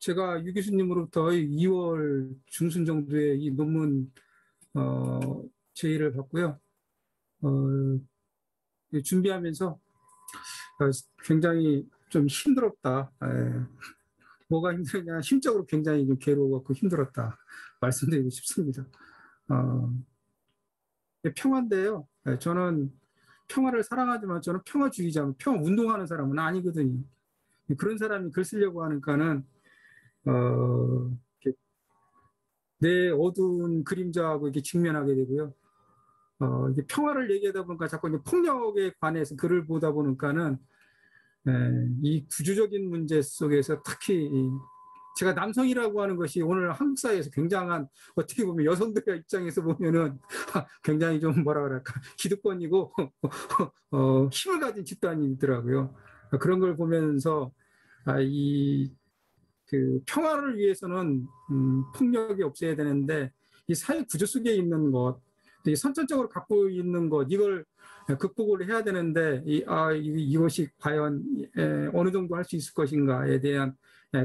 제가 유 교수님으로부터 2월 중순 정도에 이 논문 어, 제의를 받고요. 어, 준비하면서 굉장히 좀 힘들었다. 뭐가 힘드냐? 심적으로 굉장히 좀 괴로웠고 힘들었다. 말씀드리고 싶습니다. 어, 평화인데요. 저는 평화를 사랑하지만 저는 평화주의자, 평화 운동하는 사람은 아니거든요. 그런 사람이 글 쓰려고 하니까는 어, 내 어두운 그림자하고 이렇게 직면하게 되고요. 이게 평화를 얘기하다 보니까 자꾸 이제 폭력에 관해서 글을 보다 보니까는 이 구조적인 문제 속에서 특히 제가 남성이라고 하는 것이 오늘 한국 사회에서 굉장한 어떻게 보면 여성들의 입장에서 보면은 굉장히 좀 뭐라 그럴까 기득권이고 힘을 가진 집단이더라고요. 그런 걸 보면서 그 평화를 위해서는 폭력이 없어야 되는데 이 사회 구조 속에 있는 것, 이 선천적으로 갖고 있는 것 이걸 극복을 해야 되는데 이것이 과연 어느 정도 할 수 있을 것인가에 대한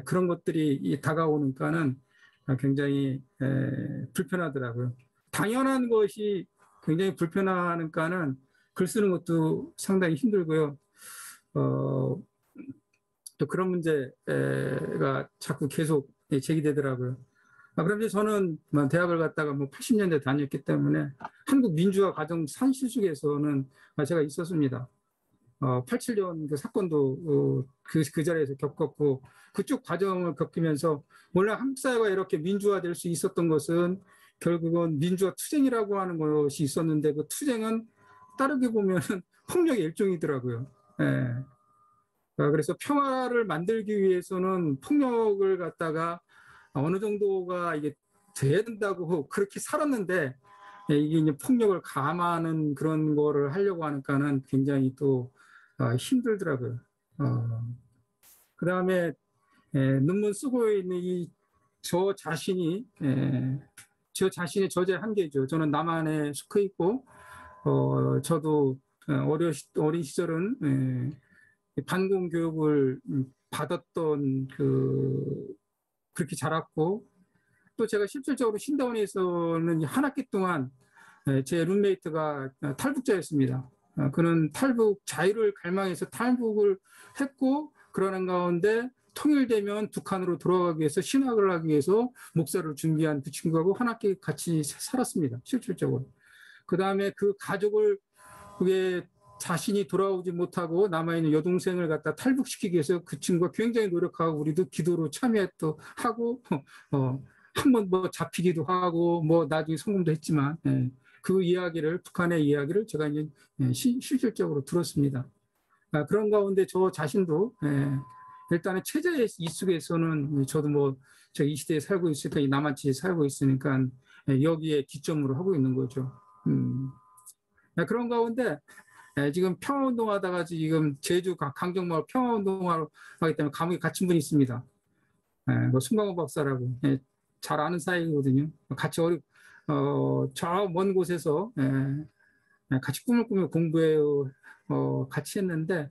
그런 것들이 다가오니까는 굉장히 불편하더라고요. 당연한 것이 굉장히 불편하니까는 글 쓰는 것도 상당히 힘들고요. 어, 또 그런 문제가 자꾸 계속 제기되더라고요. 그런데 저는 대학을 갔다가 80년대 다녔기 때문에 한국 민주화 과정 산실속에서는 제가 있었습니다. 87년 그 사건도 그 자리에서 겪었고 그쪽 과정을 겪으면서 원래 한국 사회가 이렇게 민주화될 수 있었던 것은 결국은 민주화 투쟁이라고 하는 것이 있었는데 그 투쟁은 따르게 보면 폭력의 일종이더라고요. 예. 그래서 평화를 만들기 위해서는 폭력을 갖다가 어느 정도가 이게 돼야 된다고 그렇게 살았는데 이게 이제 폭력을 감하는 그런 거를 하려고 하니까는 굉장히 또 힘들더라고요. 그 다음에 논문 쓰고 있는 저 자신이 저 자신의 저제 한계죠. 저는 남한에 속해 있고 저도 어린 시절은 반공 교육을 받았던 그렇게 자랐고 또 제가 실질적으로 신대원에서는 한 학기 동안 제 룸메이트가 탈북자였습니다. 그는 탈북 자유를 갈망해서 탈북을 했고 그러는 가운데 통일되면 북한으로 돌아가기 위해서 신학을 하기 위해서 목사를 준비한 그 친구하고 한 학기 같이 살았습니다. 실질적으로. 그 다음에 그 가족을 그게 자신이 돌아오지 못하고 남아있는 여동생을 갖다 탈북시키기 위해서 그 친구가 굉장히 노력하고 우리도 기도로 참여도 하고 한 번 뭐 잡히기도 하고 뭐 나중에 성공도 했지만 그 이야기를 북한의 이야기를 제가 이제 실질적으로 들었습니다. 그런 가운데 저 자신도 일단은 체제의 이 속에서는 저도 뭐 제가 이 시대에 살고 있으니까 이 남한치에 살고 있으니까 여기에 기점으로 하고 있는 거죠. 그런 가운데 지금 평화운동하다가 지금 제주 강정마을 평화운동하러 가기 때문에 감옥에 갇힌 분이 있습니다. 뭐 송강호 박사라고 잘 아는 사이거든요. 같이 저 먼 곳에서 같이 꿈을 꾸며 공부해 같이 했는데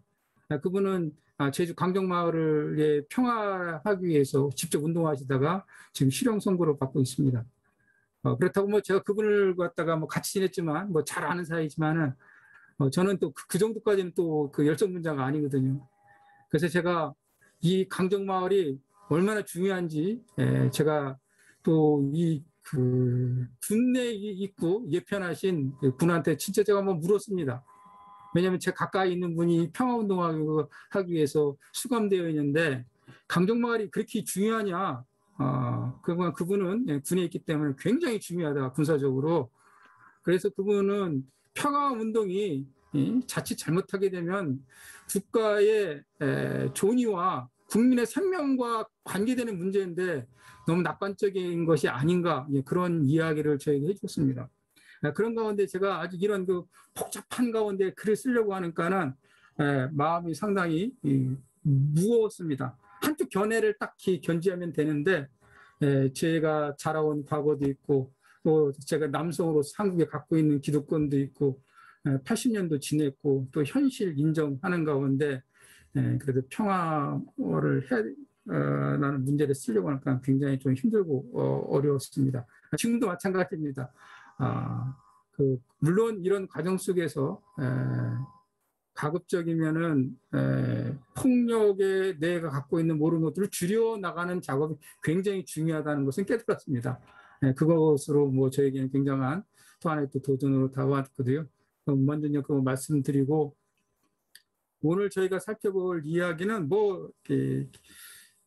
그분은 제주 강정마을을 평화하기 위해서 직접 운동하시다가 지금 실형 선고를 받고 있습니다. 그렇다고 뭐 제가 그분을 갖다가 뭐 같이 지냈지만 뭐 잘 아는 사이지만은 저는 또 그 정도까지는 또 그 열정 분자가 아니거든요. 그래서 제가 이 강정마을이 얼마나 중요한지 제가 또 그 군내 있고 예편하신 분한테 진짜 제가 한번 물었습니다. 왜냐하면 제 가까이 있는 분이 평화운동하기 위해서 수감되어 있는데 강정마을이 그렇게 중요하냐? 그분은 군에 있기 때문에 굉장히 중요하다 군사적으로. 그래서 그분은 평화운동이 자칫 잘못하게 되면 국가의 존의와 국민의 생명과 관계되는 문제인데 너무 낙관적인 것이 아닌가 그런 이야기를 저에게 해줬습니다. 그런 가운데 제가 아직 이런 그 복잡한 가운데 글을 쓰려고 하니까는 마음이 상당히 무거웠습니다. 한쪽 견해를 딱히 견지하면 되는데 제가 자라온 과거도 있고 또 제가 남성으로서 한국에 갖고 있는 기득권도 있고 80년도 지냈고 또 현실 인정하는 가운데 그래도 평화를 라는 문제를 쓰려고 하니까 굉장히 좀 힘들고 어려웠습니다. 지금도 마찬가지입니다. 물론 이런 과정 속에서 가급적이면은 폭력에 내가 갖고 있는 모르는 것들을 줄여 나가는 작업이 굉장히 중요하다는 것은 깨달았습니다. 그것으로 뭐 저에게는 굉장한 또 하나의 또 도전으로 다가왔거든요. 먼저 그 말씀드리고 오늘 저희가 살펴볼 이야기는 뭐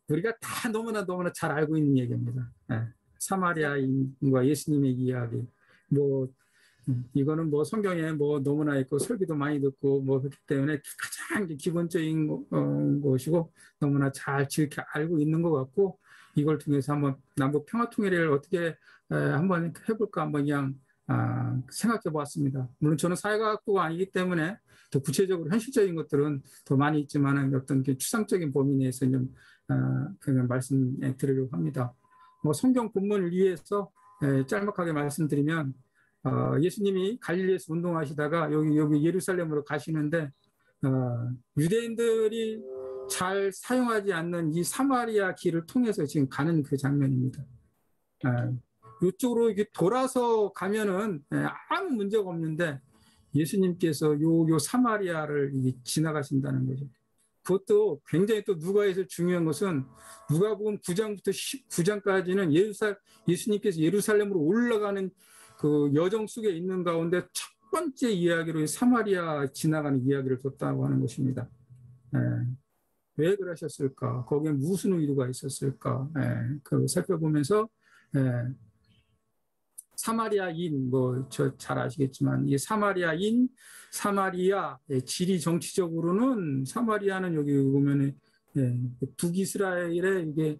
우리가 다 너무나 잘 알고 있는 얘기입니다. 사마리아인과 예수님의 이야기. 뭐 이거는 뭐 성경에 뭐 너무나 있고 설교도 많이 듣고 뭐 그렇기 때문에 가장 기본적인 것이고 너무나 잘 지극히 알고 있는 것 같고 이걸 통해서 한번 남북 평화 통일을 어떻게 한번 해볼까 한번 그냥 생각해 보았습니다. 물론 저는 사회과학부가 아니기 때문에 더 구체적으로 현실적인 것들은 더 많이 있지만 어떤 추상적인 범위 내에서 좀 그냥 말씀드리려고 합니다. 뭐 성경 본문을 위해서 짤막하게 말씀드리면 예수님이 갈릴리에서 운동하시다가 여기 예루살렘으로 가시는데 유대인들이 잘 사용하지 않는 이 사마리아 길을 통해서 지금 가는 그 장면입니다. 이쪽으로 이렇게 돌아서 가면은 아무 문제가 없는데 예수님께서 요 사마리아를 지나가신다는 거죠. 그것도 굉장히 또 누가에서 중요한 것은 누가복음 9장부터 19장까지는 예수님께서 예루살렘으로 올라가는 그 여정 속에 있는 가운데 첫 번째 이야기로 사마리아 지나가는 이야기를 뒀다고 하는 것입니다. 왜 그러셨을까? 거기에 무슨 의도가 있었을까? 그 살펴보면서 사마리아인 뭐 저 잘 아시겠지만 이 사마리아인 사마리아 지리 정치적으로는 사마리아는 여기 보면은 북이스라엘의 이게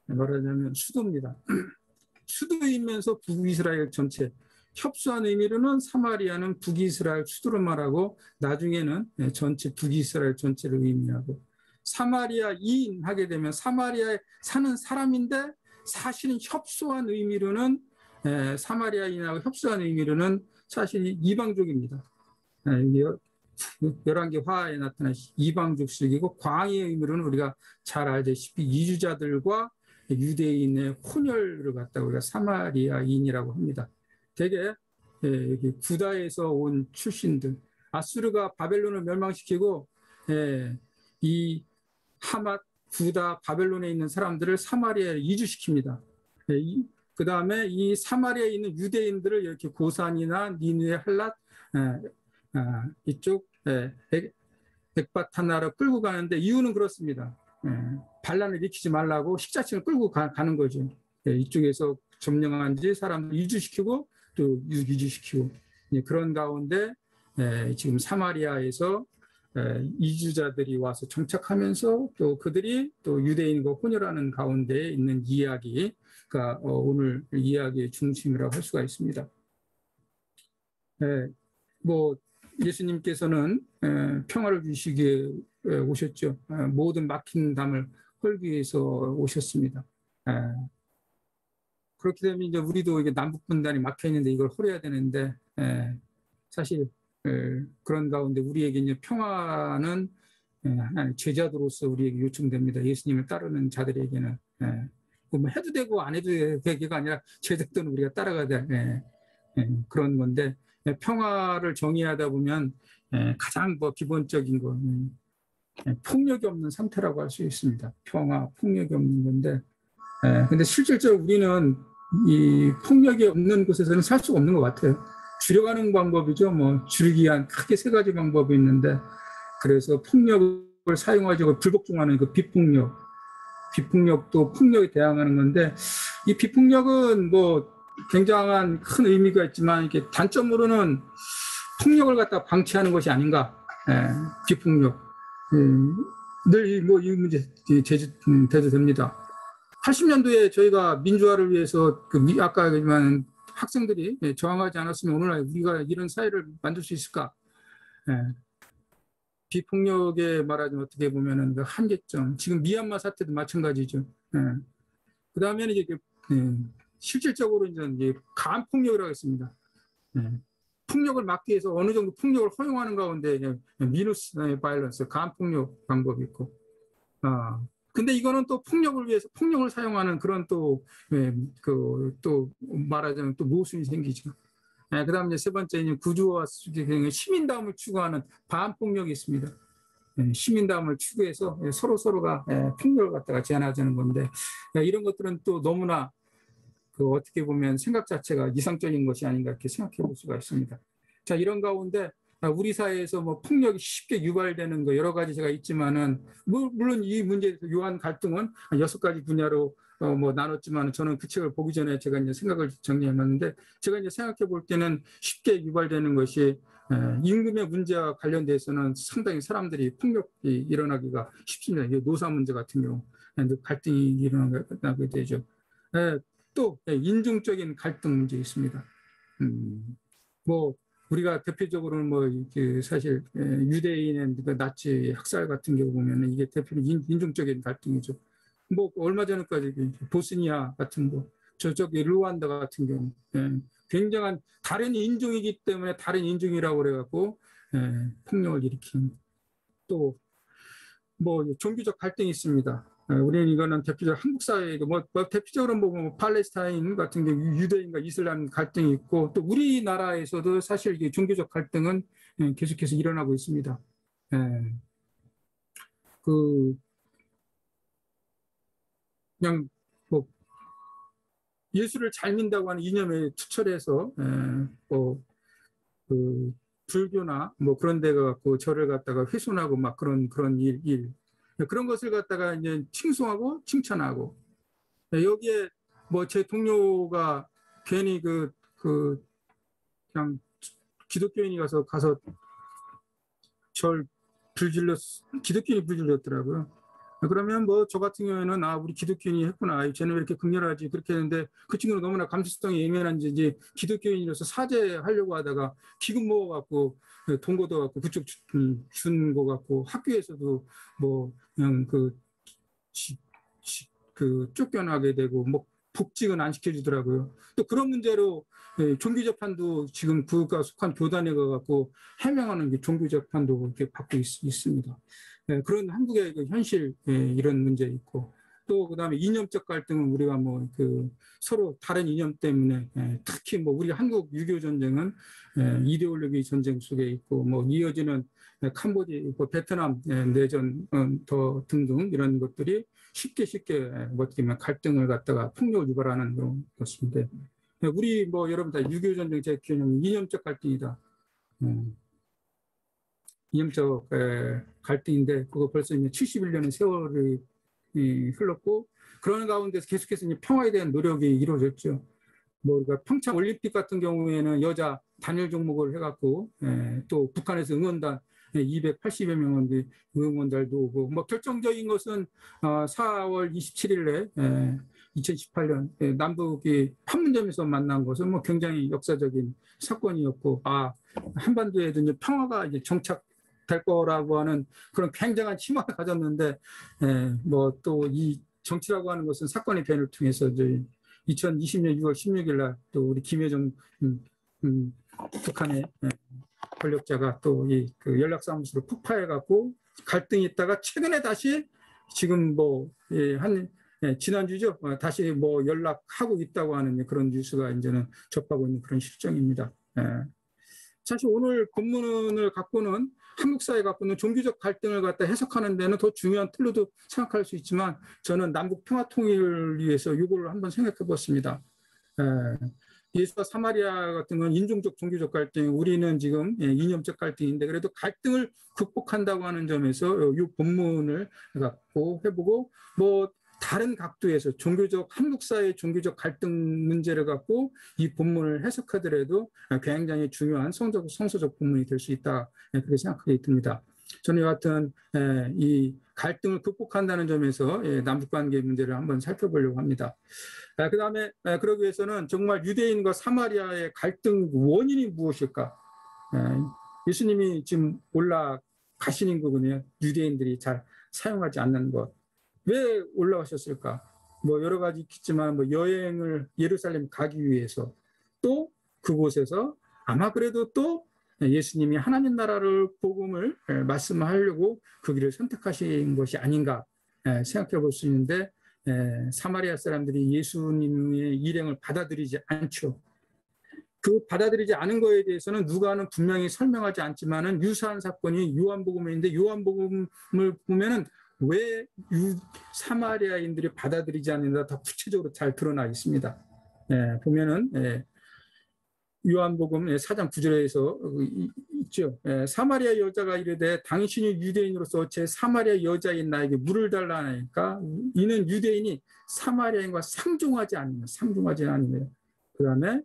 말하자면 수도입니다. 수도이면서 북이스라엘 전체 협소한 의미로는 사마리아는 북이스라엘 수도를 말하고 나중에는 전체 북이스라엘 전체를 의미하고 사마리아인 하게 되면 사마리아에 사는 사람인데 사실은 협소한 의미로는 사마리아인하고 협소한 의미로는 사실 이방족입니다. 열왕기 화에 나타난 이방족식이고 광의의 의미로는 우리가 잘 알다시피 이주자들과 유대인의 혼혈을 갖다가 우리가 사마리아인이라고 합니다. 대개 구다에서 온 출신들, 아수르가 바벨론을 멸망시키고 이 하맛, 구다, 바벨론에 있는 사람들을 사마리아에 이주시킵니다. 그 다음에 이 사마리아에 있는 유대인들을 이렇게 고산이나 니느웨, 할랏 이쪽 백바타나로 끌고 가는데 이유는 그렇습니다. 반란을 일으키지 말라고 식자층을 끌고 가는 거죠. 이쪽에서 점령한 지 사람들 이주시키고 또 유주시키고 그런 가운데 지금 사마리아에서 이주자들이 와서 정착하면서 또 그들이 또 유대인과 혼혈하는 가운데 있는 이야기가 오늘 이야기의 중심이라고 할 수가 있습니다. 뭐 예수님께서는 평화를 주시기에 오셨죠. 모든 막힌 담을 헐기 위해서 오셨습니다. 그렇게 되면 이제 우리도 이게 남북 분단이 막혀 있는데 이걸 헐어야 되는데 사실 그런 가운데 우리에게 이제 평화는 제자도로서 우리에게 요청됩니다. 예수님을 따르는 자들에게는 뭐 해도 되고 안 해도 되기가 아니라 제자도는 우리가 따라가야 될 그런 건데 평화를 정의하다 보면 가장 뭐 기본적인 거 폭력이 없는 상태라고 할 수 있습니다. 평화, 폭력이 없는 건데 근데 실질적으로 우리는 이 폭력이 없는 곳에서는 살 수가 없는 것 같아요. 줄여가는 방법이죠. 뭐 줄이기 위한 크게 세 가지 방법이 있는데 그래서 폭력을 사용하고 불복종하는 그 비폭력도 폭력에 대항하는 건데 이 비폭력은 뭐 굉장한 큰 의미가 있지만 이게 단점으로는 폭력을 갖다 방치하는 것이 아닌가. 비폭력 늘 뭐 이 문제 제기돼도 됩니다. 80년도에 저희가 민주화를 위해서 아까 얘기한 학생들이 저항하지 않았으면 오늘날 우리가 이런 사회를 만들 수 있을까? 비폭력에 말하자면 어떻게 보면은 그 한계점. 지금 미얀마 사태도 마찬가지죠. 그 다음에는 이제 실질적으로 이제 간폭력이라고 했습니다. 폭력을 막기 위해서 어느 정도 폭력을 허용하는 가운데 미누스 바이런스 간폭력 방법이 있고 근데 이거는 또 폭력을 위해서 폭력을 사용하는 그런 또, 또 말하자면 또 모순이 생기죠. 그다음 이제 세 번째 이제 구조와 시민다움을 추구하는 반폭력이 있습니다. 시민다움을 추구해서 서로가 폭력을 갖다가 제한하자는 건데, 이런 것들은 또 너무나 어떻게 보면 생각 자체가 이상적인 것이 아닌가 이렇게 생각해 볼 수가 있습니다. 자, 이런 가운데 우리 사회에서 뭐 폭력이 쉽게 유발되는 거 여러 가지가 있지만은, 물론 이 문제에서 요한 갈등은 6가지 분야로 뭐 나눴지만, 저는 그 책을 보기 전에 제가 이제 생각을 정리해봤는데, 제가 이제 생각해 볼 때는 쉽게 유발되는 것이 임금의 문제와 관련돼서는 상당히 사람들이 폭력이 일어나기가 쉽습니다. 노사 문제 같은 경우 갈등이 일어나게 되죠. 또 인종적인 갈등 문제 있습니다. 뭐 우리가 대표적으로는 뭐 사실 유대인의 나치 학살 같은 경우 보면 이게 대표는 인종적인 갈등이죠. 뭐 얼마 전까지 보스니아 같은 거, 저쪽에 루안다 같은 경우 굉장한 다른 인종이기 때문에 다른 인종이라고 그래갖고 폭력을 일으킨, 또 뭐 종교적 갈등이 있습니다. 우리는 이거는 대표적으로 한국 사회에도 뭐 대표적으로 뭐 팔레스타인 같은 경우 유대인과 이슬람 갈등이 있고, 또 우리나라에서도 사실 이게 종교적 갈등은 계속해서 일어나고 있습니다. 그 그냥 뭐 예수를 잘 믿는다고 하는 이념에 투철해서 뭐그 불교나 뭐 그런 데가 갖고 절을 갖다가 훼손하고 막 그런 일 그런 것을 갖다가 이제 칭송하고 칭찬하고, 여기에 뭐 제 동료가 괜히 그냥 기독교인이 가서 절 기독교인이 불질렀더라고요. 그러면 뭐 저 같은 경우에는 우리 기독교인이 했구나, 쟤는 왜 이렇게 극렬하지, 그렇게 했는데, 그 친구는 너무나 감수성이 예민한지 이제 기독교인으로서 사죄하려고 하다가 기금 모아갖고 돈 걷어갖고 그쪽 준 거 같고, 학교에서도 뭐 그냥 쫓겨나게 되고 뭐 복직은 안 시켜주더라고요. 또 그런 문제로 종교 재판도 지금 그가 속한 교단에 가갖고 해명하는 게 종교 재판도 이렇게 받고 있습니다. 그런 한국의 현실, 이런 문제 있고, 또 그다음에 이념적 갈등은 우리가 뭐 서로 다른 이념 때문에, 특히 뭐 우리 한국 6.25 전쟁은 이데올로기 전쟁 속에 있고, 뭐 이어지는 캄보디, 베트남 내전 더 등등 이런 것들이 쉽게 어떻게 보면 갈등을 갖다가 폭력을 유발하는 그런 것인데, 우리 뭐 여러분 다 6.25 전쟁 제 개념은 이념적 갈등이다. 이념적 갈등인데, 그거 벌써 이제 71년의 세월이 흘렀고, 그런 가운데서 계속해서 이제 평화에 대한 노력이 이루어졌죠. 뭐 우리가 평창 올림픽 같은 경우에는 여자 단일 종목을 해갖고 또 북한에서 응원단 280여 명의 응원단도 오고, 뭐 결정적인 것은 4월 27일에 2018년 남북이 판문점에서 만난 것은 뭐 굉장히 역사적인 사건이었고, 한반도에도 이제 평화가 이제 정착될 거라고 하는 그런 굉장한 희망을 가졌는데, 뭐 또 이 정치라고 하는 것은 사건의 변을 통해서 이제 2020년 6월 16일 날 또 우리 김여정 북한의 권력자가 또 그 연락사무소를 폭파해갖고 갈등이 있다가 최근에 다시 지금 지난주죠. 다시 뭐 연락하고 있다고 하는 그런 뉴스가 이제는 접하고 있는 그런 실정입니다. 사실 오늘 본문을 갖고는 한국 사회 갖고는 종교적 갈등을 갖다 해석하는 데는 더 중요한 틀로도 생각할 수 있지만, 저는 남북 평화 통일을 위해서 이걸 한번 생각해 봤습니다. 예수와 사마리아 같은 건 인종적 종교적 갈등, 우리는 지금 이념적 갈등인데, 그래도 갈등을 극복한다고 하는 점에서 이 본문을 갖고 해보고, 뭐 다른 각도에서 한국 사회의 종교적 갈등 문제를 갖고 이 본문을 해석하더라도 굉장히 중요한 성서적 본문이 될 수 있다, 그렇게 생각하게 듭니다. 저는 여하튼 이 갈등을 극복한다는 점에서 남북관계 문제를 한번 살펴보려고 합니다. 그 다음에 그러기 위해서는 정말 유대인과 사마리아의 갈등 원인이 무엇일까? 예수님이 지금 올라가시는 부분이요, 유대인들이 잘 사용하지 않는 것. 왜 올라가셨을까? 뭐 여러 가지 있겠지만, 뭐 여행을 예루살렘 가기 위해서, 또 그곳에서 아마 그래도 또 예수님이 하나님 나라를 복음을 말씀하려고 그 길을 선택하신 것이 아닌가, 생각해 볼 수 있는데 사마리아 사람들이 예수님의 일행을 받아들이지 않죠. 그 받아들이지 않은 거에 대해서는 누가는 분명히 설명하지 않지만은 유사한 사건이 요한복음인데 요한복음을 보면은 왜 사마리아인들이 받아들이지 않는다 더 구체적으로 잘 드러나 있습니다. 보면은 요한복음 4장 9절에서 있죠. 사마리아 여자가 이르되 당신이 유대인으로서 제 사마리아 여자인 나에게 물을 달라 하니까 이는 유대인이 사마리아인과 상종하지 않으며 그 다음에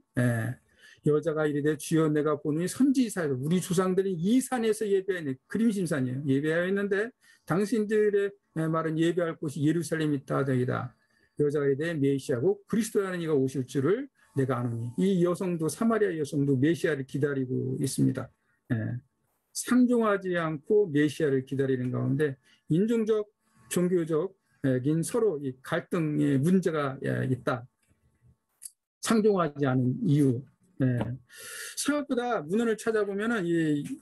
여자가 이르되 주여 내가 보니 선지자에서 우리 조상들이 이 산에서 예배하는 그림심산이에요. 예배하였는데 당신들의 말은 예배할 곳이 예루살렘이다 하더이다. 여자가 이르되 메시아고 그리스도라는 이가 오실 줄을 내가 아노니. 이 여성도 사마리아 여성도 메시아를 기다리고 있습니다. 상종하지 않고 메시아를 기다리는 가운데 인종적, 종교적인 서로 이 갈등의 문제가 있다. 상종하지 않은 이유. 생각보다 문헌을 찾아보면은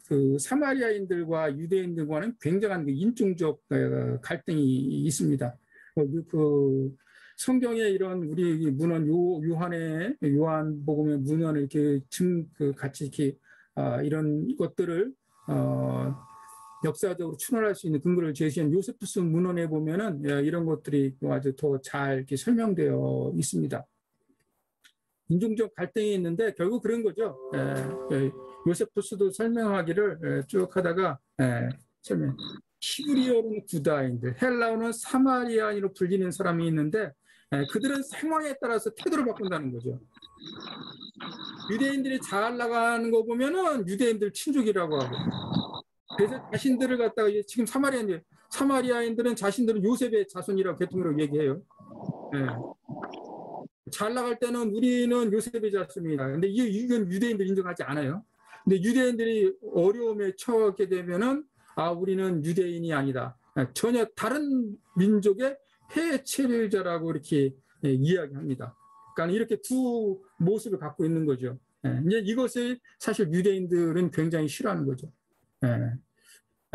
그 사마리아인들과 유대인들과는 굉장한 그 인종적 갈등이 있습니다. 그 성경에 이런 우리 문헌 요한복음의 문헌을 이렇게 같이 이렇게 이런 것들을 역사적으로 추론할 수 있는 근거를 제시한 요세푸스 문헌에 보면은 이런 것들이 아주 더 잘 이렇게 설명되어 있습니다. 인종적 갈등이 있는데 결국 그런 거죠. 요세푸스도 설명하기를 쭉 하다가 설명. 히브리어로는 구다인들, 헬라어는 사마리아인으로 불리는 사람이 있는데 그들은 상황에 따라서 태도를 바꾼다는 거죠. 유대인들이 잘 나가는 거 보면은 유대인들 친족이라고 하고, 그래서 자신들을 갖다가 지금 사마리아인들은 자신들은 요셉의 자손이라고 계통으로 얘기해요. 잘 나갈 때는 우리는 요셉의 자손이다. 근데 이건 유대인들이 인정하지 않아요. 근데 유대인들이 어려움에 처하게 되면은 우리는 유대인이 아니다. 전혀 다른 민족의 해체자라고 이렇게 이야기합니다. 그러니까 이렇게 두 모습을 갖고 있는 거죠. 이제 이것을 사실 유대인들은 굉장히 싫어하는 거죠.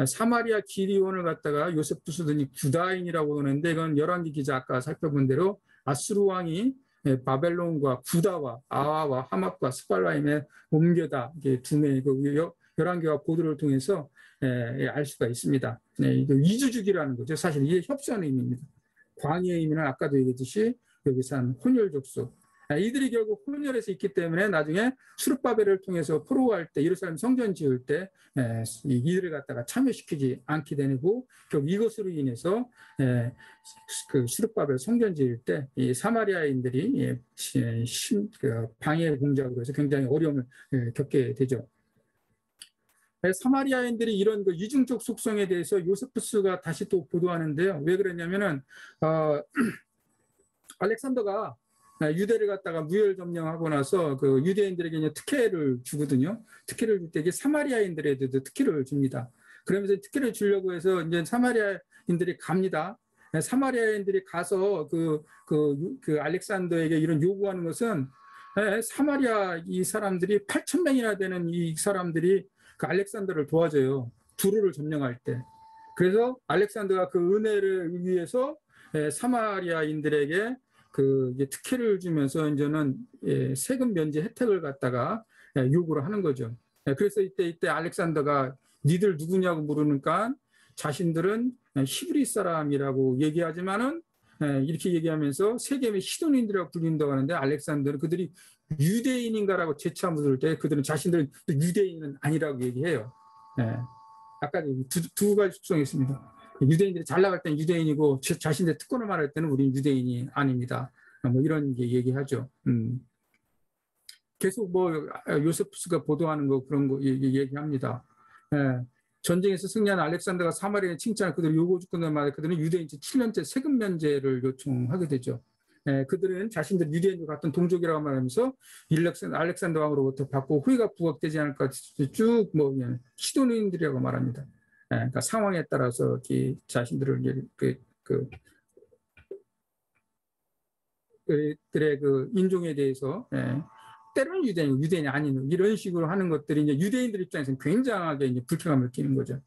사마리아 기리온을 갖다가 요세푸스든이 구다인이라고 하는데 이건 열왕기 기자 아까 살펴본 대로 아수르 왕이 바벨론과 구다와 아와와 하맛과 스발라임에 옮겨다 두 명의 열왕기와 보도를 통해서 알 수가 있습니다. 이주주기라는 거죠. 사실 이게 협소한 의미입니다. 광의의 의미는 아까도 얘기했듯이 여기서 한 혼혈족속. 이들이 결국 혼혈해서 있기 때문에 나중에 수르바벨을 통해서 포로할 때 예루살렘 성전 지을 때 이들을 갖다가 참여시키지 않게 되고 결국 이것으로 인해서 그 수르바벨 성전 지을 때 이 사마리아인들이 방해 공작으로 해서 굉장히 어려움을 겪게 되죠. 사마리아인들이 이런 그 이중적 속성에 대해서 요세푸스가 다시 또 보도하는데요. 왜 그랬냐면은 알렉산더가 유대를 갖다가 무혈 점령하고 나서 그 유대인들에게 이제 특혜를 주거든요. 특혜를 줄 때 이게 사마리아인들에게도 특혜를 줍니다. 그러면서 특혜를 주려고 해서 이제 사마리아인들이 갑니다. 사마리아인들이 가서 그 알렉산더에게 이런 요구하는 것은 사마리아 이 사람들이 8,000명이나 되는 이 사람들이 그 알렉산더를 도와줘요. 두루를 점령할 때. 그래서 알렉산더가 그 은혜를 위해서 사마리아인들에게 그 특혜를 주면서 이제는 세금 면제 혜택을 갖다가 요구를 하는 거죠. 그래서 이때 알렉산더가 니들 누구냐고 물으니까 자신들은 히브리 사람이라고 얘기하지만은 이렇게 얘기하면서 세겜의 시돈인들이라고 불린다고 하는데 알렉산더는 그들이 유대인인가라고 재차 물을 때 그들은 자신들은 유대인은 아니라고 얘기해요. 아까 두 가지 속성이 있습니다. 유대인들이 잘 나갈 때는 유대인이고 자신의 특권을 말할 때는 우리는 유대인이 아닙니다. 뭐 이런 얘기하죠. 계속 뭐 요세푸스가 보도하는 거 그런 거 얘기합니다. 전쟁에서 승리한 알렉산더가 사마리아에 칭찬을 그들 요구 조건을 그들은 유대인 7년째 세금 면제를 요청하게 되죠. 그들은 자신들 유대인과 같은 동족이라고 말하면서 알렉산더 왕으로부터 받고 후회가 부각되지 않을까 쭉 뭐 시돈인들이라고 말합니다. 그러니까 상황에 따라서 자신들을 그들의 그 인종에 대해서 때로는 유대인이 아닌 이런 식으로 하는 것들이 이제 유대인들 입장에서는 굉장하게 이제 불쾌감을 느끼는 거죠.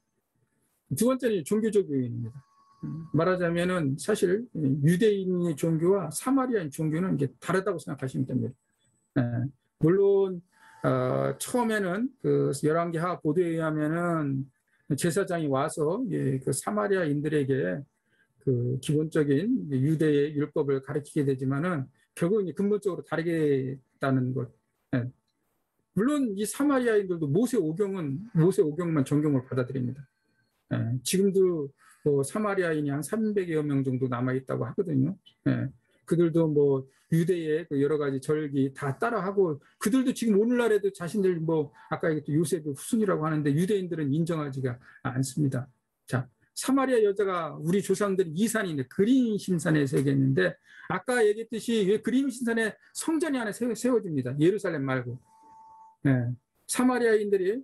두 번째는 종교적 요인입니다. 말하자면은 사실 유대인의 종교와 사마리아인 종교는 이게 다르다고 생각하시면 됩니다. 물론 처음에는 그 열왕기하 보도에 의하면은 제사장이 와서 그 사마리아인들에게 그 기본적인 유대의 율법을 가르치게 되지만은 결국은 근본적으로 다르겠다는 것. 물론 이 사마리아인들도 모세 오경만 정경을 받아들입니다. 지금도 뭐 사마리아인이 한 300여 명 정도 남아 있다고 하거든요. 그들도 뭐 유대의 그 여러 가지 절기 다 따라하고 그들도 지금 오늘날에도 자신들 뭐 아까 얘기했던 요셉의 후손이라고 하는데 유대인들은 인정하지가 않습니다. 자, 사마리아 여자가 우리 조상들이 이산인데 그림 신산에 새겼는데 아까 얘기했듯이 그림 신산에 성전이 하나 세워집니다. 예루살렘 말고. 사마리아인들이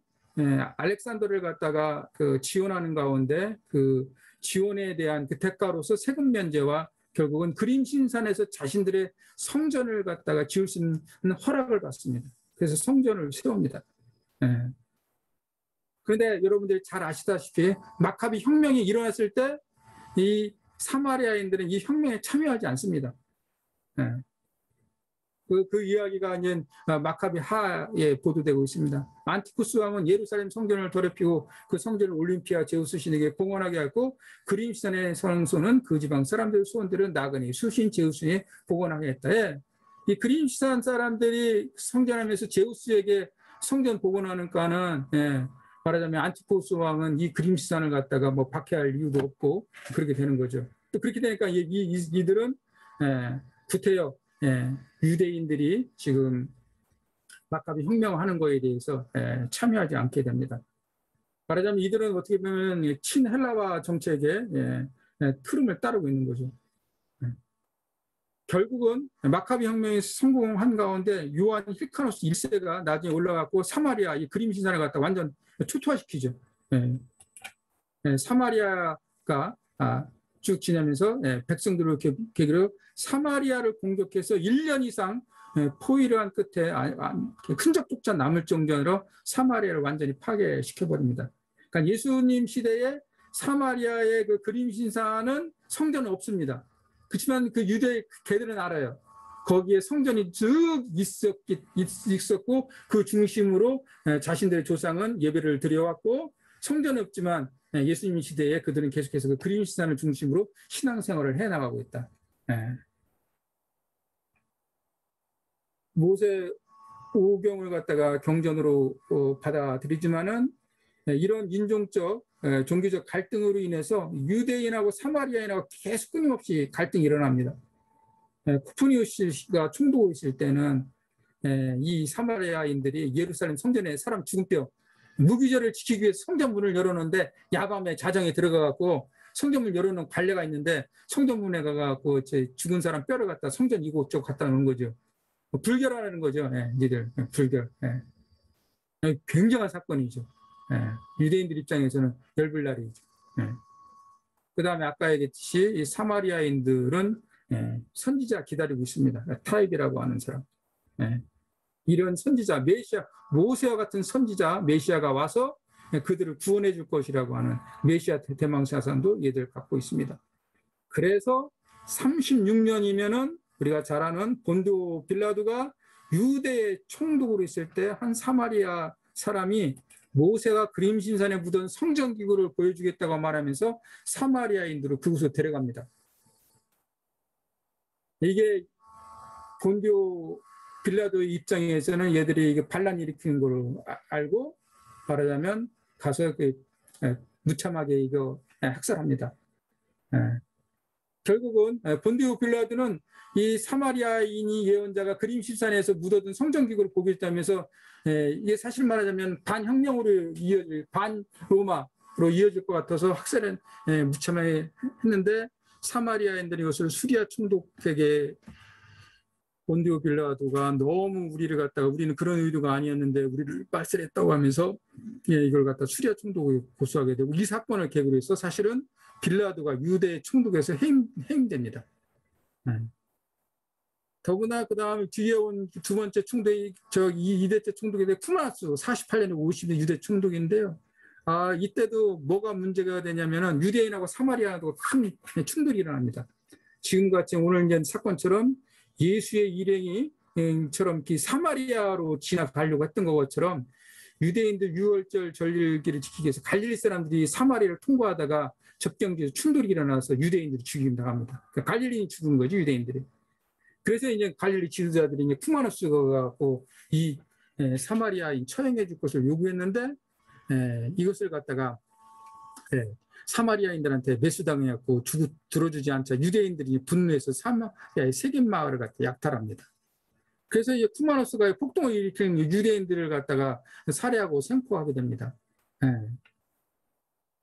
알렉산더를 갖다가 그 지원하는 가운데 그 지원에 대한 그 대가로서 세금 면제와 결국은 그림 신산에서 자신들의 성전을 갖다가 지을 수 있는 허락을 받습니다. 그래서 성전을 세웁니다. 그런데 여러분들이 잘 아시다시피 마카비 혁명이 일어났을 때 이 사마리아인들은 이 혁명에 참여하지 않습니다. 그 이야기가 이제 마카비 하에 보도되고 있습니다. 안티쿠스 왕은 예루살렘 성전을 더럽히고 그 성전을 올림피아 제우스 신에게 봉헌하게 하고 그림 시산의 성소는 그 지방 사람들 소원들은 나그네 수신 제우스에 봉헌하게 했다. 이 그림 시산 사람들이 성전하면서 제우스에게 성전 복원하는가는 말하자면 안티쿠스 왕은 이 그림 시산을 갖다가 뭐 박해할 이유도 없고 그렇게 되는 거죠. 또 그렇게 되니까 이들은 구태여 유대인들이 지금 마카비 혁명하는 거에 대해서 참여하지 않게 됩니다. 말하자면 이들은 어떻게 보면 친헬라화 정책의 흐름을 따르고 있는 거죠. 결국은 마카비 혁명이 성공한 가운데 요한 힐카노스 1세가 나중에 올라갔고 사마리아 이 그림 신산을 갖다 완전 초토화시키죠. 사마리아가 쭉 지나면서 백성들을 계기로 사마리아를 공격해서 1년 이상 포위를 한 끝에 흔적조차 남을 정도로 사마리아를 완전히 파괴시켜버립니다. 그러니까 예수님 시대에 사마리아의 그 그림 신사는 성전은 없습니다. 그렇지만 그 유대 걔들은 알아요. 거기에 성전이 쭉 있었고 그 중심으로 자신들의 조상은 예배를 드려왔고 성전은 없지만 예수님 시대에 그들은 계속해서 그 그림 신산을 중심으로 신앙생활을 해나가고 있다. 모세 오경을 갖다가 경전으로 받아들이지만은 이런 인종적 종교적 갈등으로 인해서 유대인하고 사마리아인하고 계속 끊임없이 갈등이 일어납니다. 쿠프니우스가 총독이 있을 때는 이 사마리아인들이 예루살렘 성전에 사람 죽은 뼈 무기절을 지키기 위해서 성전문을 열어놓는데 야밤에 자정에 들어가갖고 성전문 열어놓은 관례가 있는데 성전문에 가갖고 죽은 사람 뼈를 갖다 성전 이곳저곳 갖다 놓은 거죠. 불결하는 거죠. 니들 불결. 굉장한 사건이죠. 유대인들 입장에서는 열불날이죠. 그 다음에 아까 얘기했듯이 이 사마리아인들은 선지자 기다리고 있습니다. 타입이라고 하는 사람. 이런 선지자 메시아 모세와 같은 선지자 메시아가 와서 그들을 구원해 줄 것이라고 하는 메시아 대망사상도 얘들 갖고 있습니다. 그래서 36년이면은 우리가 잘 아는 본도 빌라도가 유대 총독으로 있을 때 한 사마리아 사람이 모세가 그림신산에 묻은 성전기구를 보여주겠다고 말하면서 사마리아인들을 그곳으로 데려갑니다. 이게 본도 빌라도의 입장에서는 얘들이 이게 반란 일으키는 걸 알고 말하자면 가서 무참하게 이거 학살합니다. 결국은 본디오 빌라도는 이 사마리아인이 예언자가 그림 실산에서 묻어둔 성전기구를 보겠다면서 이게 사실 말하자면 반혁명으로 이어질 반로마로 이어질 것 같아서 학살은 무참하게 했는데 사마리아인들이 이것을 수리아 총독에게 본디오 빌라도가 너무 우리를 갖다가 우리는 그런 의도가 아니었는데 우리를 발설했다고 하면서 이걸 갖다 수리아 총독에 고소하게 되고 이 사건을 계기로 해서 사실은 빌라도가 유대 총독에서 해임됩니다. 더구나 그 다음에 뒤에 온 두 번째 총독이 2대째 총독인데 쿠마스 48년에 50년 유대 총독인데요. 이때도 뭐가 문제가 되냐면은 유대인하고 사마리아도 큰 충돌이 일어납니다. 지금같이 오늘 이제 사건처럼 예수의 일행이처럼 사마리아로 지나가려고 했던 것처럼 유대인들 유월절 절기를 지키기 위해서 갈릴리 사람들이 사마리아를 통과하다가 접경지에서 충돌이 일어나서 유대인들이 죽임 당합니다. 그러니까 갈릴리인이 죽은 거죠, 유대인들이. 그래서 이제 갈릴리 지도자들이 이제 쿠마누스가 갖고 이 사마리아인 처형해 줄 것을 요구했는데 이것을 갖다가 사마리아인들한테 매수당해갖고 들어주지 않자 유대인들이 분노해서 사마리아의 세겜 마을을 갖다 약탈합니다. 그래서 이제 쿠마누스가 폭동을 일으키는 유대인들을 갖다가 살해하고 생포하게 됩니다.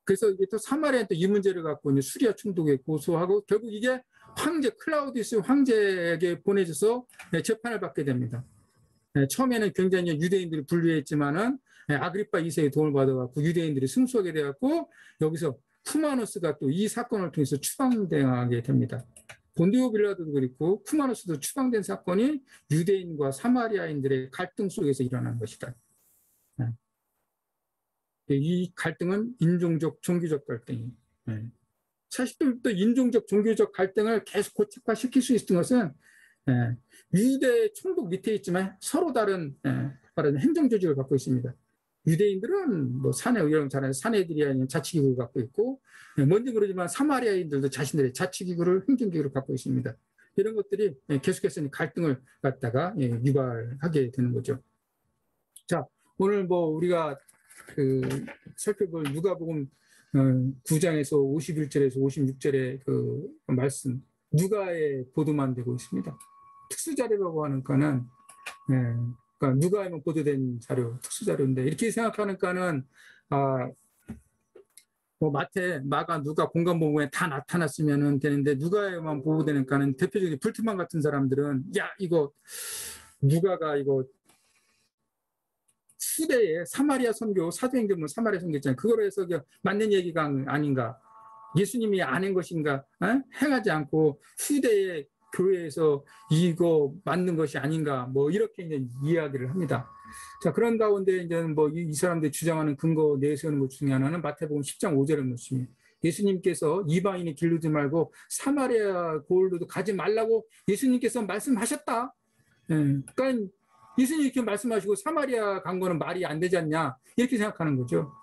그래서 이게 또 사마리아는 또 이 문제를 갖고 이제 수리아 총독에 고소하고 결국 이게 황제 클라우디우스 황제에게 보내져서 재판을 받게 됩니다. 처음에는 굉장히 유대인들이 불리했지만은 아그리파 2세의 도움을 받아갖고 유대인들이 승소하게 되었고 여기서 쿠마누스가 또 이 사건을 통해서 추방당하게 됩니다. 본디오 빌라도도 그렇고 쿠마누스도 추방된 사건이 유대인과 사마리아인들의 갈등 속에서 일어난 것이다. 이 갈등은 인종적, 종교적 갈등이에요. 사실 또 인종적, 종교적 갈등을 계속 고착화시킬 수 있는 것은 유대 총독 밑에 있지만 서로 다른 말하는 행정 조직을 갖고 있습니다. 유대인들은 뭐 사내 이런 사내들이 아닌 자치기구를 갖고 있고 뭔지 모르지만 사마리아인들도 자신들의 자치기구를 행정기구를 갖고 있습니다. 이런 것들이 계속해서 갈등을 갖다가 유발하게 되는 거죠. 자, 오늘 뭐 우리가 살펴볼 누가복음 9장에서 51절에서 56절의 그 말씀 누가의 보도만 되고 있습니다. 특수자료라고 하는 거는 그러니까 누가에만 보도된 자료, 특수자료인데 이렇게 생각하는 거는 뭐 마태, 마가, 누가 공간복음에 다 나타났으면 되는데 누가에만 보도되는 거는 대표적인 불트만 같은 사람들은 야 이거 누가가 이거 후대에 사마리아 선교, 사도행전문 사마리아 선교했잖아요. 그거로 해서 맞는 얘기가 아닌가. 예수님이 아는 것인가. 행하지 않고 후대에 교회에서 이거 맞는 것이 아닌가. 뭐 이렇게 이제 이야기를 합니다. 자, 그런 가운데 이제 뭐 이 사람들이 주장하는 근거 내세우는 것 중에 하나는 마태복음 10장 5절의 말씀이에요. 예수님께서 이방인이 기르지 말고 사마리아 고을로도 가지 말라고 예수님께서 말씀하셨다. 그러니까 예수님이 이렇게 말씀하시고 사마리아 간 거는 말이 안 되지 않냐 이렇게 생각하는 거죠.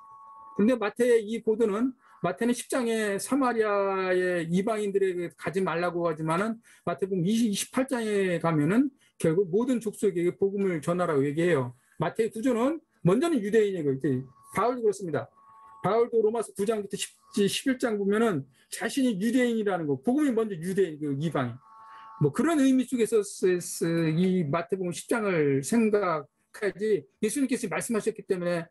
근데 마태의 이 보도는 마태는 10장에 사마리아의 이방인들에게 가지 말라고 하지만은 마태복음 28장에 가면은 결국 모든 족속에게 복음을 전하라고 얘기해요. 마태의 구조는 먼저는 유대인이고 바울도 그렇습니다. 바울도 로마서 9장부터 11장 보면은 자신이 유대인이라는 거, 복음이 먼저 유대인, 이방인. 뭐 그런 의미 쪽에서 이 마태복음 10장을 생각하지 예수님께서 말씀하셨기 때문에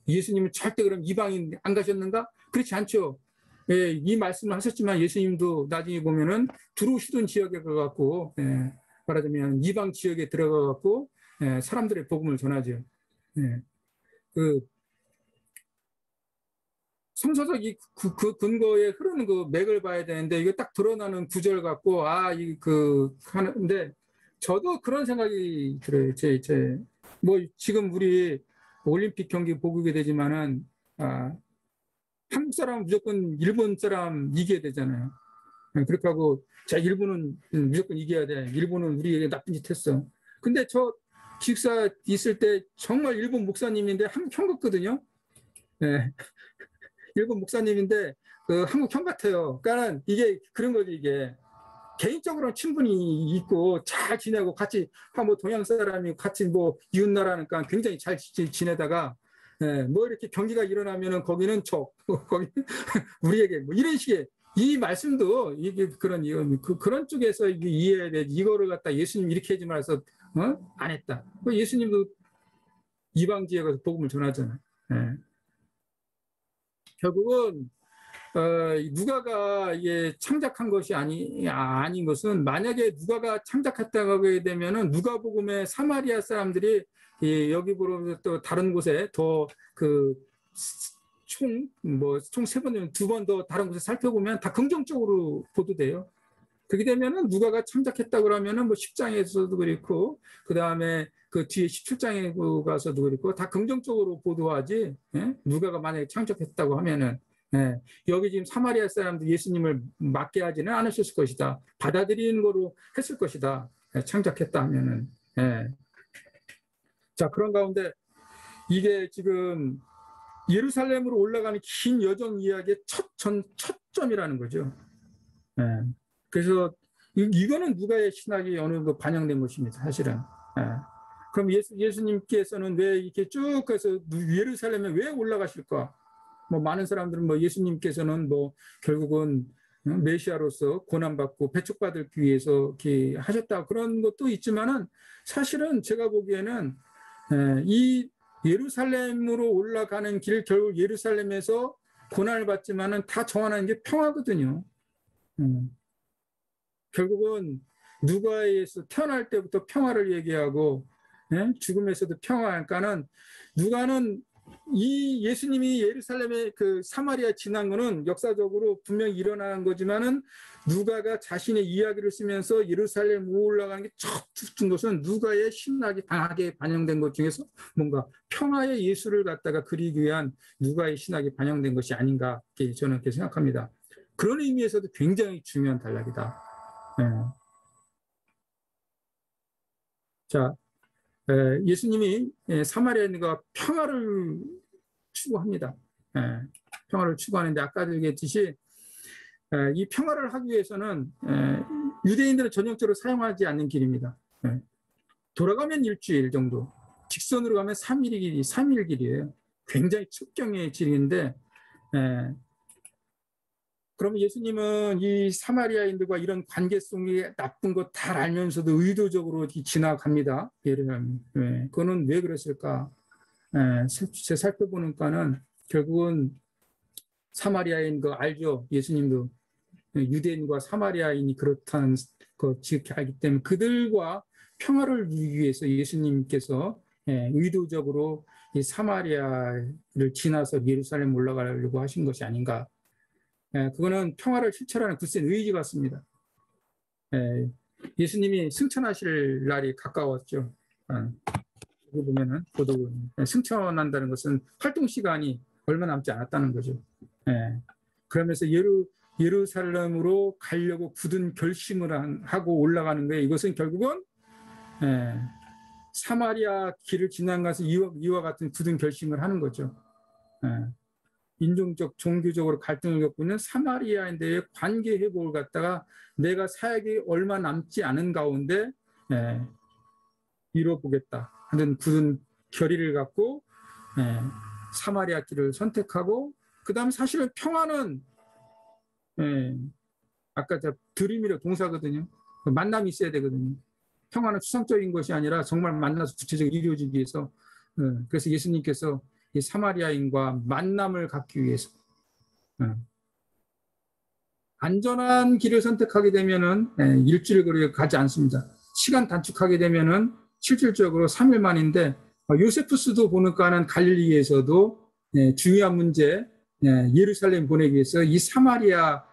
예수님은 절대 그럼 이방인 안 가셨는가? 그렇지 않죠. 이 말씀을 하셨지만 예수님도 나중에 보면은 들어오시던 지역에 가갖고 말하자면 이방 지역에 들어가갖고 사람들의 복음을 전하죠. 그 성서적 그 근거에 흐르는 그 맥을 봐야 되는데 이거 딱 드러나는 구절 갖고 하는데 저도 그런 생각이 들어요. 뭐 지금 우리 올림픽 경기 보게 되지만은 한국 사람은 무조건 일본 사람 이겨야 되잖아요. 그렇게 하고 자 일본은 무조건 이겨야 돼. 일본은 우리에게 나쁜 짓 했어. 근데 저 기숙사 있을 때 정말 일본 목사님인데 한국 형 같거든요. 일본 목사님인데 한국 형 같아요. 그러니까 이게 그런 거지 이게 개인적으로는 충분히 있고 잘 지내고 같이 뭐 동양 사람이 같이 뭐 이웃 나라니까 굉장히 잘 지내다가 뭐 이렇게 경기가 일어나면은 거기는 거기 우리에게 뭐 이런 식의 이 말씀도 이게 그런 쪽에서 이해해야 돼. 이거를 갖다 예수님 이렇게 하지 말아서 안 했다. 예수님도 이방지에 가서 복음을 전하잖아요. 결국은 누가가 이게 창작한 것이 아닌 것은 만약에 누가가 창작했다고 하게 되면은 누가복음의 사마리아 사람들이 여기보다 또 다른 곳에 더 총 세 번, 2번 더 다른 곳에 살펴보면 다 긍정적으로 보도돼요. 그렇게 되면은 누가가 참작했다 그러면은 뭐 10장에서도 그렇고 그 다음에 그 뒤에 17장에 가서도 그렇고 다 긍정적으로 보도하지. 예? 누가가 만약에 참작했다고 하면은 예. 여기 지금 사마리아 사람들 예수님을 맞게 하지는 않으셨을 것이다. 받아들이는 거로 했을 것이다. 예, 참작했다 하면은. 예. 자, 그런 가운데 이게 지금 예루살렘으로 올라가는 긴 여정 이야기의 첫 점이라는 거죠. 예. 그래서 이거는 누가의 신학이 어느 정도 반영된 것입니다. 사실은. 예. 그럼 예수님께서는 왜 이렇게 쭉 해서 예루살렘에 왜 올라가실까? 뭐 많은 사람들은 뭐 예수님께서는 뭐 결국은 메시아로서 고난받고 배척받기 위해서 이렇게 하셨다 그런 것도 있지만은 사실은 제가 보기에는 이 예루살렘으로 올라가는 길 결국 예루살렘에서 고난을 받지만은 다 정하는 게 평화거든요. 결국은 누가에서 태어날 때부터 평화를 얘기하고 죽음에서도 평화니까는 누가는 이 예수님이 예루살렘의 그 사마리아 지난 거는 역사적으로 분명히 일어난 거지만은 누가가 자신의 이야기를 쓰면서 예루살렘 올라가는 게 첫 준 것은 누가의 신학이 강하게 반영된 것 중에서 뭔가 평화의 예수를 갖다가 그리기 위한 누가의 신학이 반영된 것이 아닌가 저는 그렇게 생각합니다. 그런 의미에서도 굉장히 중요한 단락이다. 네. 자, 예수님이 사마리아인과 평화를 추구합니다. 평화를 추구하는데 아까도 얘기했듯이 이 평화를 하기 위해서는 유대인들은 전형적으로 사용하지 않는 길입니다. 돌아가면 일주일 정도, 직선으로 가면 3일 길이에요. 굉장히 측경의 길인데 그러면 예수님은 이 사마리아인들과 이런 관계성이 나쁜 것 다 알면서도 의도적으로 지나갑니다. 예를 들면 그거는 왜 그랬을까? 제 살펴보니까는 결국은 사마리아인 거 알죠. 예수님도 유대인과 사마리아인이 그렇다는 거 지극히 알기 때문에 그들과 평화를 이루기 위해서 예수님께서 의도적으로 이 사마리아를 지나서 예루살렘 올라가려고 하신 것이 아닌가. 그거는 평화를 실천하는 굳센 의지 같습니다. 예수님이 승천하실 날이 가까웠죠. 여기 보면은 보도는 승천한다는 것은 활동 시간이 얼마 남지 않았다는 거죠. 그러면서 예루살렘으로 가려고 굳은 결심을 하고 올라가는 거예요. 이것은 결국은 사마리아 길을 지난 것은 이와 같은 굳은 결심을 하는 거죠. 인종적, 종교적으로 갈등을 겪고 있는 사마리아인들의 관계 회복을 갖다가 내가 사역이 얼마 남지 않은 가운데 이뤄보겠다 하는 굳은 결의를 갖고 사마리아 길을 선택하고 그 다음에 사실은 평화는 아까 드림이라 동사거든요. 만남이 있어야 되거든요. 평화는 추상적인 것이 아니라 정말 만나서 구체적으로 이루어지기 위해서 그래서 예수님께서 이 사마리아인과 만남을 갖기 위해서 안전한 길을 선택하게 되면은 일주일 거리에 가지 않습니다. 시간 단축하게 되면은 실질적으로 3일 만인데 요세푸스도 보니까는 갈릴리에서도 중요한 문제 예루살렘 보내기 위해서 이 사마리아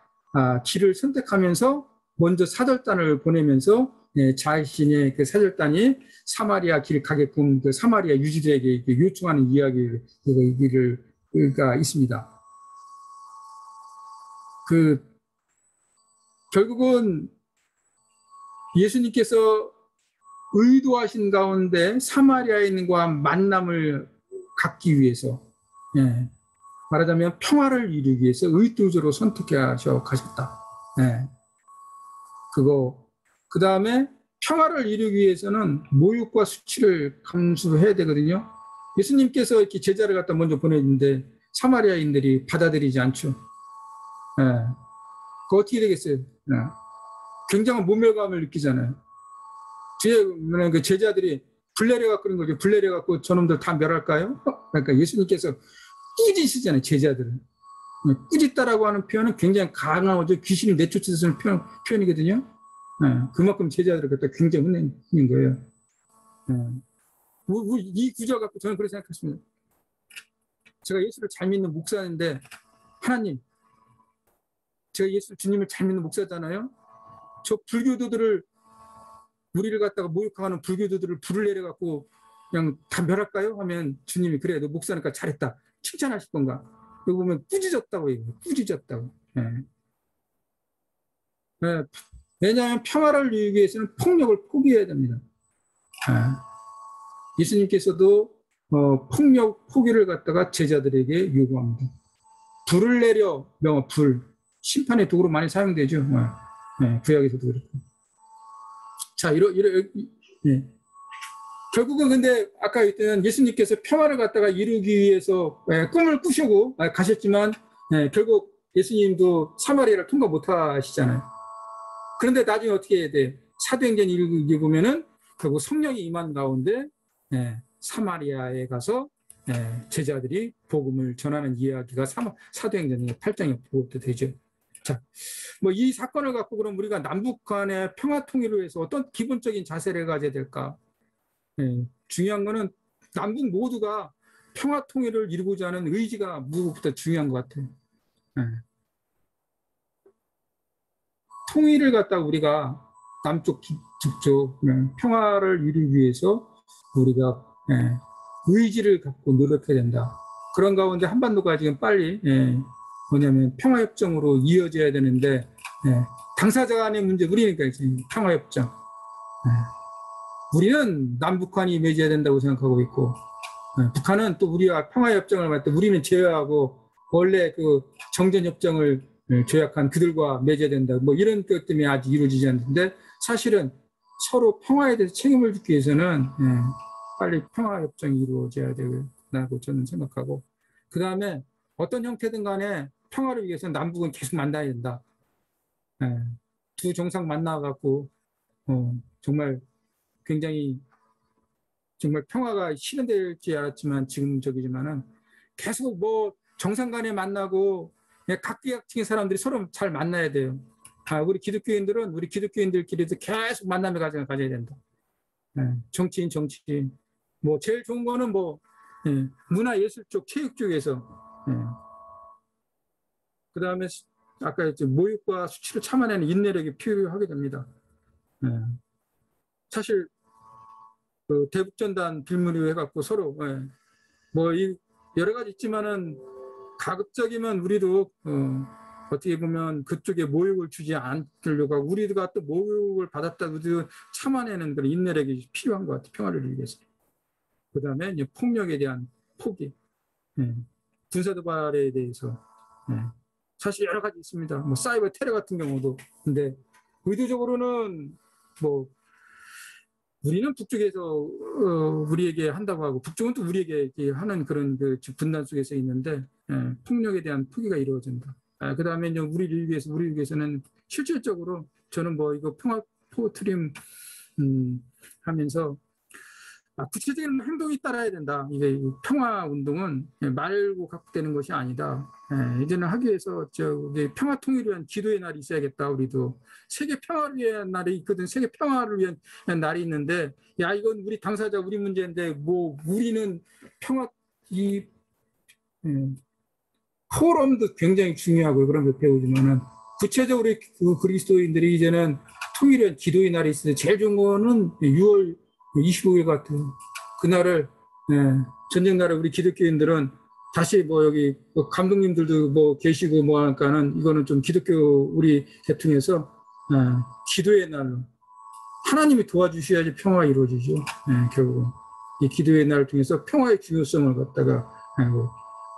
길을 선택하면서 먼저 사절단을 보내면서 자신의 그 사절단이 사마리아 길 가게끔 그 사마리아 유지들에게 요청하는 이야기가 있습니다. 결국은 예수님께서 의도하신 가운데 사마리아인과 만남을 갖기 위해서 말하자면 평화를 이루기 위해서 의도적으로 선택하셔 가셨다. 그 다음에 평화를 이루기 위해서는 모욕과 수치를 감수해야 되거든요. 예수님께서 이렇게 제자를 갖다 먼저 보내는데 사마리아인들이 받아들이지 않죠. 그 어떻게 되겠어요? 굉장한 모멸감을 느끼잖아요. 그 제자들이 불내려갖고 그런 거죠. 불내려갖고 저놈들 다 멸할까요? 그러니까 예수님께서 꾸짖으시잖아요. 제자들은. 꾸짖다라고 하는 표현은 굉장히 강하죠. 귀신을 내쫓으는 표현이거든요. 그만큼 제자들을 갖다 굉장히 혼내는 거예요. 이 구절 갖고 저는 그렇게 생각했습니다. 제가 예수를 잘 믿는 목사인데 하나님, 제가 주님을 잘 믿는 목사잖아요. 저 불교도들을 우리를 갖다가 모욕하는 불교도들을 불을 내려갖고 그냥 다 멸할까요? 하면 주님이 그래 너 목사니까 잘했다 칭찬하실 건가? 여기 보면 꾸짖었다고 얘기해요. 꾸짖었다고. 예. 예. 왜냐하면 평화를 이루기 위해서는 폭력을 포기해야 됩니다. 예. 예수님께서도 폭력 포기를 갖다가 제자들에게 요구합니다. 불을 내려 불 심판의 도구로 많이 사용되죠. 예. 구약에서도 그렇고. 자, 예. 결국은 근데 아까言った 예수님께서 평화를 갖다가 이루기 위해서 꿈을 꾸시고 가셨지만 결국 예수님도 사마리아를 통과 못 하시잖아요. 그런데 나중에 어떻게 해야 돼? 사도행전 읽으면은 결국 성령이 임한 가운데 사마리아에 가서 제자들이 복음을 전하는 이야기가 사도행전 8장에 보고도 되죠. 자, 뭐 이 사건을 갖고 그럼 우리가 남북 간의 평화 통일을 위해서 어떤 기본적인 자세를 가져야 될까? 중요한 거는 남북 모두가 평화 통일을 이루고자 하는 의지가 무엇보다 중요한 것 같아요. 통일을 갖다가 우리가 남쪽 북쪽 평화를 이루기 위해서 우리가 의지를 갖고 노력해야 된다. 그런 가운데 한반도가 지금 빨리 뭐냐면 평화협정으로 이어져야 되는데 당사자 간의 문제 우리니까 지금 평화협정. 우리는 남북한이 맺어야 된다고 생각하고 있고 북한은 또 우리와 평화협정을 맺을 때 우리는 제어하고 원래 그 정전협정을 조약한 그들과 맺어야 된다. 뭐 이런 것 때문에 아직 이루어지지 않는데 사실은 서로 평화에 대해서 책임을 짓기 위해서는 빨리 평화협정이 이루어져야 된다고 저는 생각하고 그 다음에 어떤 형태든 간에 평화를 위해서 남북은 계속 만나야 된다. 두 정상 만나갖고 정말 굉장히 정말 평화가 실현될지 알았지만 지금 저기지만은 계속 뭐 정상 간에 만나고 각계각층의 사람들이 서로 잘 만나야 돼요. 우리 기독교인들은 우리 기독교인들끼리도 계속 만남의 과정을 가져야 된다. 정치인 뭐 제일 좋은 거는 뭐 문화예술 쪽 체육 쪽에서 그 다음에 아까 이제 모욕과 수치를 참아내는 인내력이 필요하게 됩니다. 사실 그 대북전단 빌무리 해갖고 서로 뭐 여러 가지 있지만은 가급적이면 우리도 어떻게 보면 그쪽에 모욕을 주지 않으려고 하고 우리가 또 모욕을 받았다 우리도 참아내는 그런 인내력이 필요한 것 같아요. 평화를 이루기 위해서. 그 다음에 폭력에 대한 포기, 군사 도발에 대해서 사실 여러 가지 있습니다. 뭐 사이버 테러 같은 경우도 근데 의도적으로는 뭐 우리는 북쪽에서 우리에게 한다고 하고 북쪽은 또 우리에게 하는 그런 그 분단 속에서 있는데 폭력에 대한 포기가 이루어진다. 그 다음에 우리를 위해서는 실질적으로 저는 뭐 이거 평화 포트림 하면서 구체적인 행동이 따라야 된다. 이게 평화 운동은 말고 각되는 것이 아니다. 이제는 하기 위해서 저기 평화 통일을 위한 기도의 날이 있어야겠다. 우리도 세계 평화를 위한 날이 있거든. 세계 평화를 위한 날이 있는데, 야 이건 우리 당사자 우리 문제인데 뭐 우리는 평화 이 포럼도 굉장히 중요하고 그런 걸 배우지만은 구체적으로 그 그리스도인들이 이제는 통일을 위한 기도의 날이 있어요. 제일 좋은 거는 6월 25일 같은 그날을 전쟁날에 우리 기독교인들은 다시 뭐 여기 감독님들도 뭐 계시고 뭐 하니까는 이거는 좀 기독교 우리 계통에서 기도의 날로 하나님이 도와주셔야지 평화가 이루어지죠. 결국은 이 기도의 날을 통해서 평화의 중요성을 갖다가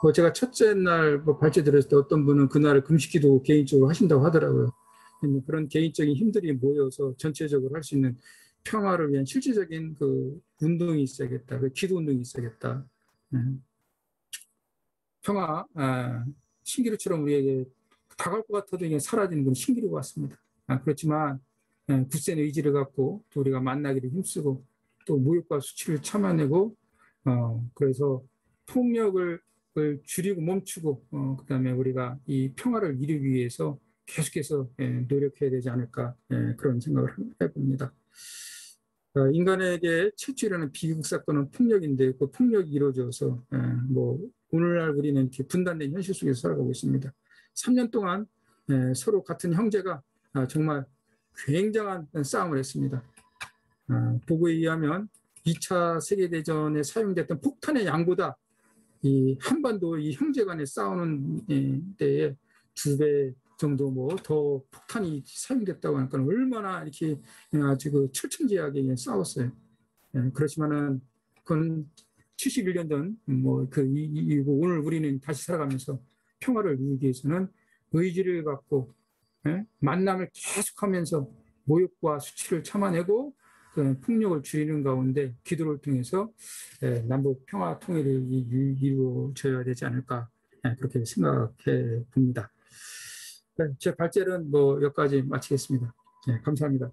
뭐 제가 첫째 날 뭐 발제 들었을 때 어떤 분은 그날을 금식기도 개인적으로 하신다고 하더라고요. 그런 개인적인 힘들이 모여서 전체적으로 할 수 있는 평화를 위한 실질적인 그 운동이 있어야겠다. 그 기도 운동이 있어야겠다. 평화, 신기루처럼 우리에게 다가올 것 같아도 그냥 사라지는 건 신기루 같습니다. 그렇지만 굳센 의지를 갖고 또 우리가 만나기를 힘쓰고 또 모욕과 수치를 참아내고 그래서 폭력을 줄이고 멈추고 그다음에 우리가 이 평화를 이루기 위해서 계속해서 노력해야 되지 않을까 그런 생각을 해봅니다. 인간에게 최초라는 비극 사건은 폭력인데 그 폭력이 이루어져서 뭐 오늘날 우리는 이렇게 분단된 현실 속에서 살아가고 있습니다. 3년 동안 서로 같은 형제가 정말 굉장한 싸움을 했습니다. 보고에 의하면 2차 세계대전에 사용됐던 폭탄의 양보다 이 한반도 이 형제 간에 싸우는 때에 2배 정도 뭐 더 폭탄이 사용됐다고 하니까 얼마나 이렇게 아주 그 철천지하게 싸웠어요. 그렇지만은 그건 71년 전 뭐 그 오늘 우리는 다시 살아가면서 평화를 이루기 위해서는 의지를 갖고 만남을 계속하면서 모욕과 수치를 참아내고 그 폭력을 줄이는 가운데 기도를 통해서 남북 평화 통일이 이루어져야 되지 않을까 그렇게 생각해 봅니다. 제 발제는 뭐 여기까지 마치겠습니다. 감사합니다.